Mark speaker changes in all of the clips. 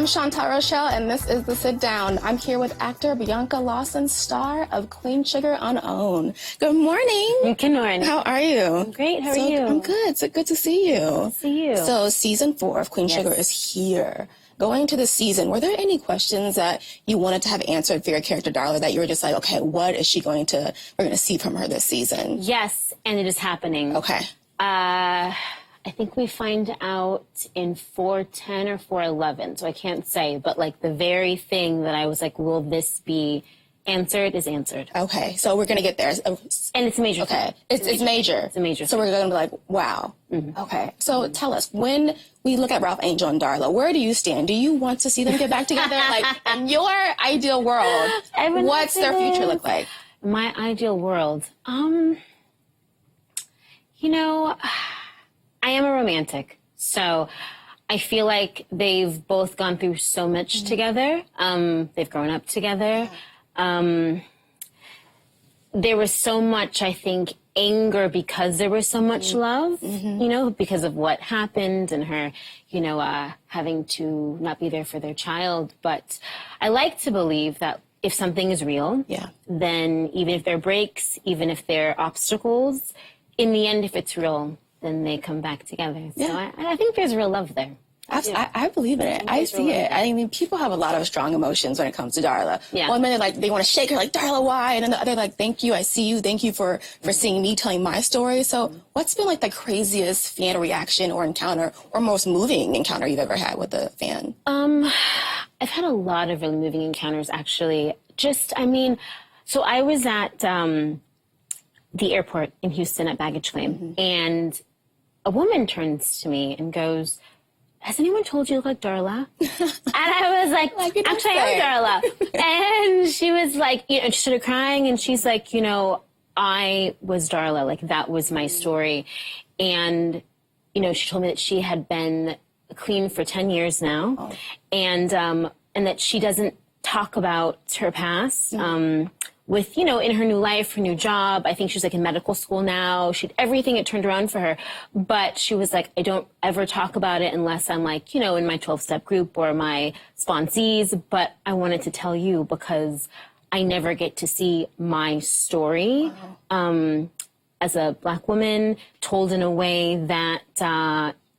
Speaker 1: Chantal Rochelle, and this is The Sit Down. I'm here with actor Bianca Lawson, star of Queen Sugar on OWN. Good morning.
Speaker 2: Good morning.
Speaker 1: How are you?
Speaker 2: I'm great. How are you?
Speaker 1: I'm good. So good to see you.
Speaker 2: Good to see you.
Speaker 1: So season 4 of Queen Sugar is here. Going to the season, were there any questions that you wanted to have answered for your character, Darla, that you were just like, okay, what is she we're going to see from her this season?
Speaker 2: Yes, and it is happening.
Speaker 1: Okay.
Speaker 2: I think we find out in 4:10 or 4:11, so I can't say, but like the very thing that I was like, will this be answered is answered.
Speaker 1: Okay, so we're going to get there.
Speaker 2: And it's a major thing.
Speaker 1: It's major.
Speaker 2: It's a major
Speaker 1: So
Speaker 2: thing.
Speaker 1: we're going to be like, wow. Okay, so tell us, when we look at Ralph Angel and Darla, where do you stand? Do you want to see them get back together? Like, in your ideal world, what's their future look like?
Speaker 2: My ideal world? You know, I am a romantic, so I feel like they've both gone through so much together. They've grown up together. There was so much, I think, anger because there was so much love, you know, because of what happened and her, you know, having to not be there for their child. But I like to believe that if something is real, then even if there are breaks, even if there are obstacles, in the end, if it's real, then they come back together. So I think there's real love there.
Speaker 1: I believe in it. I see it. I mean, people have a lot of strong emotions when it comes to Darla.
Speaker 2: Yeah.
Speaker 1: One minute, like, they want to shake her, like, Darla, why? And then the other, like, thank you, I see you. Thank you for seeing me telling my story. So what's been, like, the craziest fan reaction or encounter or most moving encounter you've ever had with a fan?
Speaker 2: I've had a lot of really moving encounters, actually. So I was at the airport in Houston at baggage claim, and a woman turns to me and goes, has anyone told you you look like Darla? And I was like actually, I am Darla. And she was like, you know, she started crying, and she's like, you know, I was Darla. Like, that was my story. And, you know, she told me that she had been clean for 10 years now, and that she doesn't talk about her past. With, you know, in her new life, her new job. I think she's like in medical school now. Everything had turned around for her. But she was like, I don't ever talk about it unless I'm like, you know, in my 12-step group or my sponsees. But I wanted to tell you because I never get to see my story as a Black woman told in a way that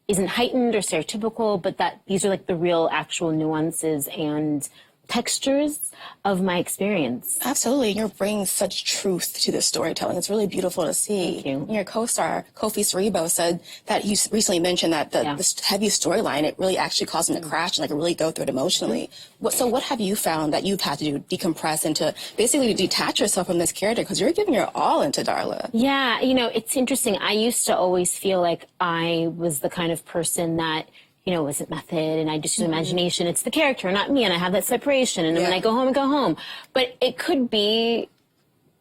Speaker 2: isn't heightened or stereotypical, but that these are like the real actual nuances and textures of my experience.
Speaker 1: Absolutely. You're bringing such truth to the storytelling. It's really beautiful to see.
Speaker 2: Thank you.
Speaker 1: Your co-star, Kofi Siriboe, said that you recently mentioned that this heavy storyline, it really actually caused him to crash and like really go through it emotionally. So what have you found that you've had to do, decompress and to basically detach yourself from this character? Because you're giving your all into Darla.
Speaker 2: Yeah, you know, it's interesting. I used to always feel like I was the kind of person that, you know, wasn't method, and I just use imagination. It's the character, not me, and I have that separation. And then when I go home, I go home. But it could be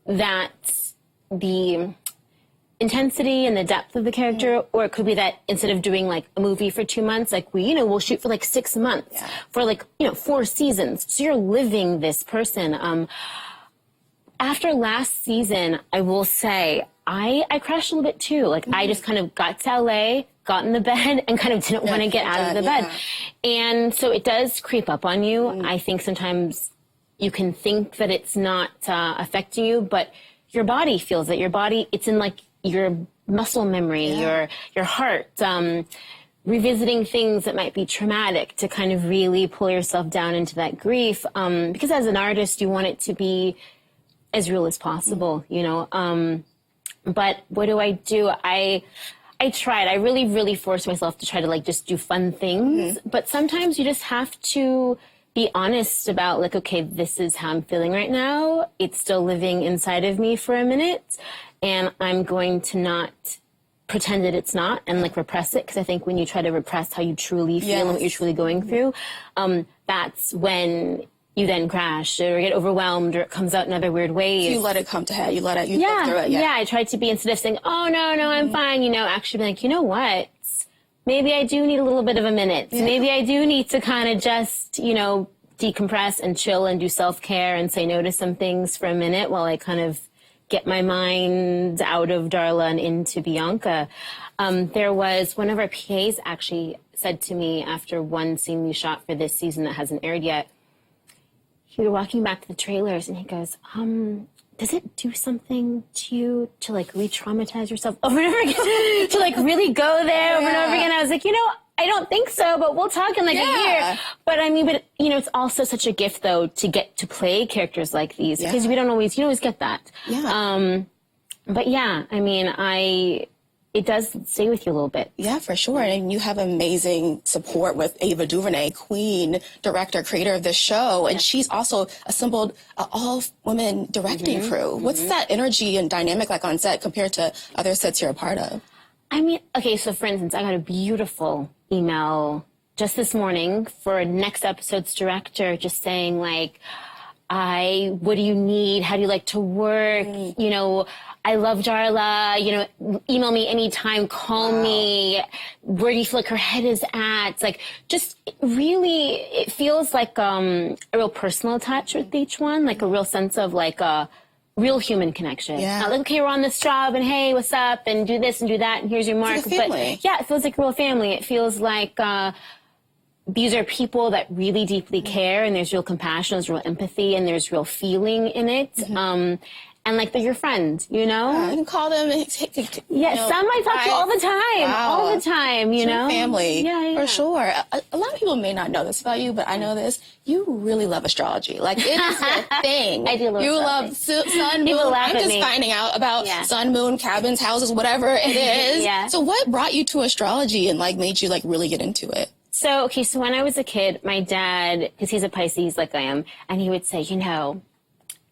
Speaker 2: that the intensity and the depth of the character, or it could be that instead of doing like a movie for 2 months, like we'll shoot for like 6 months for like, 4 seasons. So you're living this person. After last season, I will say, I crashed a little bit too. Like I just kind of got to LA, got in the bed, and kind of didn't want to get out of the bed. And so it does creep up on you. I think sometimes you can think that it's not affecting you, but your body feels it. Your body, it's in like your muscle memory, your heart, revisiting things that might be traumatic to kind of really pull yourself down into that grief. Because as an artist, you want it to be as real as possible, you know. But what do? I tried. I really, really forced myself to try to like just do fun things. But sometimes you just have to be honest about like, okay, this is how I'm feeling right now. It's still living inside of me for a minute. And I'm going to not pretend that it's not and like repress it. Because I think when you try to repress how you truly feel and what you're truly going through, that's when you then crash or get overwhelmed or it comes out in other weird ways.
Speaker 1: So you let it come to head. You let it, you think through it.
Speaker 2: Yeah, I tried to be, instead of saying, oh, no, I'm fine, you know, actually be like, you know what? Maybe I do need a little bit of a minute. Maybe I do need to kind of just, you know, decompress and chill and do self-care and say no to some things for a minute while I kind of get my mind out of Darla and into Bianca. There was one of our PAs actually said to me after one scene we shot for this season that hasn't aired yet, we were walking back to the trailers and he goes, does it do something to you to like re-traumatize yourself over and over again? To like really go there over and over again? I was like, you know, I don't think so, but we'll talk in like a year. But I mean, you know, it's also such a gift though to get to play characters like these because you don't always get that. But yeah, I mean, it does stay with you a little bit.
Speaker 1: Yeah, for sure. And you have amazing support with Ava DuVernay, queen, director, creator of this show. And she's also assembled an all-women directing crew. What's that energy and dynamic like on set compared to other sets you're a part of?
Speaker 2: I mean, okay, so for instance, I got a beautiful email just this morning for next episode's director just saying like, what do you need? How do you like to work? You know, I love Darla, you know, email me anytime, call me. Where do you feel like her head is at? It's like, just really, it feels like a real personal touch with each one, like a real sense of like a real human connection. Not like, okay, we're on this job and hey, what's up? And do this and do that and here's your mark.
Speaker 1: It's like a family.
Speaker 2: But yeah, it feels like a real family. It feels like these are people that really deeply care and there's real compassion, there's real empathy, and there's real feeling in it. And like they're your friend, you know?
Speaker 1: You can call them.
Speaker 2: Some I talk to all the time. All the time, you know?
Speaker 1: Family. For sure. A lot of people may not know this about you, but I know this. You really love astrology. Like, it is your thing.
Speaker 2: I do love
Speaker 1: You
Speaker 2: astrology.
Speaker 1: love sun,
Speaker 2: People
Speaker 1: moon.
Speaker 2: laugh
Speaker 1: I'm
Speaker 2: at
Speaker 1: just
Speaker 2: me.
Speaker 1: finding out about sun, moon, cabins, houses, whatever it is. So what brought you to astrology and like made you like really get into it?
Speaker 2: So when I was a kid, my dad, because he's a Pisces like I am, and he would say, you know,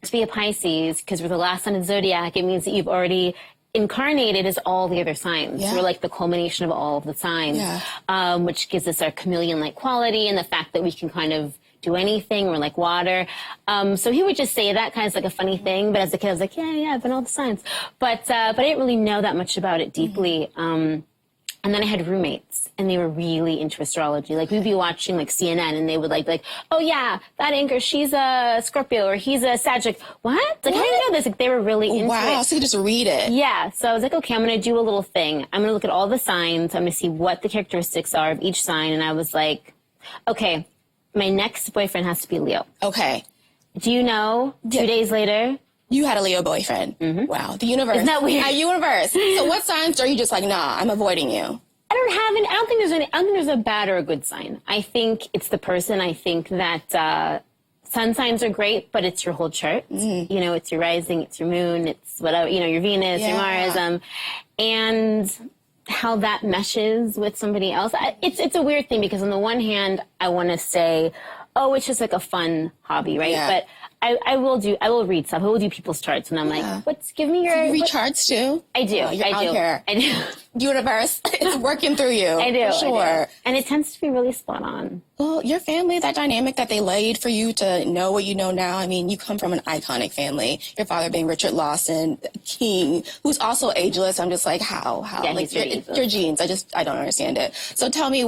Speaker 2: to be a Pisces, because we're the last sign of the zodiac, it means that you've already incarnated as all the other signs. We're like the culmination of all of the signs, which gives us our chameleon-like quality and the fact that we can kind of do anything. We're like water. So he would just say that kind of like a funny thing. But as a kid, I was like, yeah, I've been all the signs. But I didn't really know that much about it deeply. And then I had roommates, and they were really into astrology. Like, we'd be watching, like, CNN, and they would, like, oh, yeah, that anchor, she's a Scorpio, or he's a Sag. Like, what? Like, how do you know this? Like, they were really into it.
Speaker 1: Wow, so you just read it.
Speaker 2: Yeah, so I was like, okay, I'm going to do a little thing. I'm going to look at all the signs. I'm going to see what the characteristics are of each sign. And I was like, okay, my next boyfriend has to be Leo.
Speaker 1: Okay.
Speaker 2: Do you know, 2 days later...
Speaker 1: You had a Leo boyfriend. Wow. The universe.
Speaker 2: Isn't that weird?
Speaker 1: Universe. So what signs are you just like, nah, I'm avoiding you?
Speaker 2: I don't think there's a bad or a good sign. I think it's the person. I think that sun signs are great, but it's your whole chart. You know, it's your rising, it's your moon, it's whatever, you know, your Venus, your Mars, and how that meshes with somebody else. It's a weird thing because on the one hand, I want to say, oh, it's just like a fun hobby, right? But I will read stuff. I will do people's charts, and I'm like, give me your...
Speaker 1: You read charts too?
Speaker 2: I do.
Speaker 1: You're out here.
Speaker 2: I do.
Speaker 1: Universe, it's working through you.
Speaker 2: I do.
Speaker 1: For sure.
Speaker 2: I do. And it tends to be really spot on.
Speaker 1: Well, your family, that dynamic that they laid for you to know what you know now, I mean, you come from an iconic family. Your father being Richard Lawson, king, who's also ageless. I'm just like, how?
Speaker 2: Yeah,
Speaker 1: like,
Speaker 2: he's
Speaker 1: your genes, I don't understand it. So tell me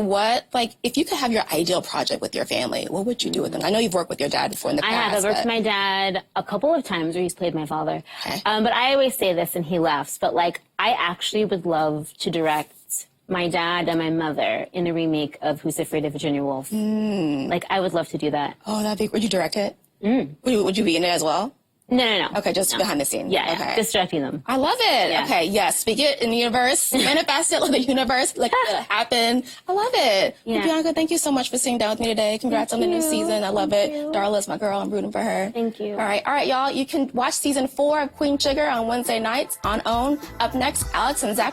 Speaker 1: if you could have your ideal project with your family, what would you do with them? I know you've worked with your dad before in the past.
Speaker 2: I have. I've worked with my dad a couple of times where he's played my father. Okay. But I always say this, and he laughs, but like, I actually would love to direct my dad and my mother in a remake of Who's Afraid of Virginia Woolf. Like, I would love to do that.
Speaker 1: Oh, would you direct it? Would you be in it as well?
Speaker 2: No.
Speaker 1: Okay, just behind the scenes.
Speaker 2: Yeah,
Speaker 1: okay.
Speaker 2: Just directing them.
Speaker 1: I love it.
Speaker 2: Yeah.
Speaker 1: Okay, yes. Speak it in the universe. Manifest it, let the universe, let it happen. I love it.
Speaker 2: Yeah.
Speaker 1: Well, Bianca, thank you so much for sitting down with me today. Congrats on the new season. I love it. Darla's my girl. I'm rooting for her.
Speaker 2: Thank you.
Speaker 1: All right, y'all. You can watch season 4 of Queen Sugar on Wednesday nights on OWN. Up next, Alex and Zach.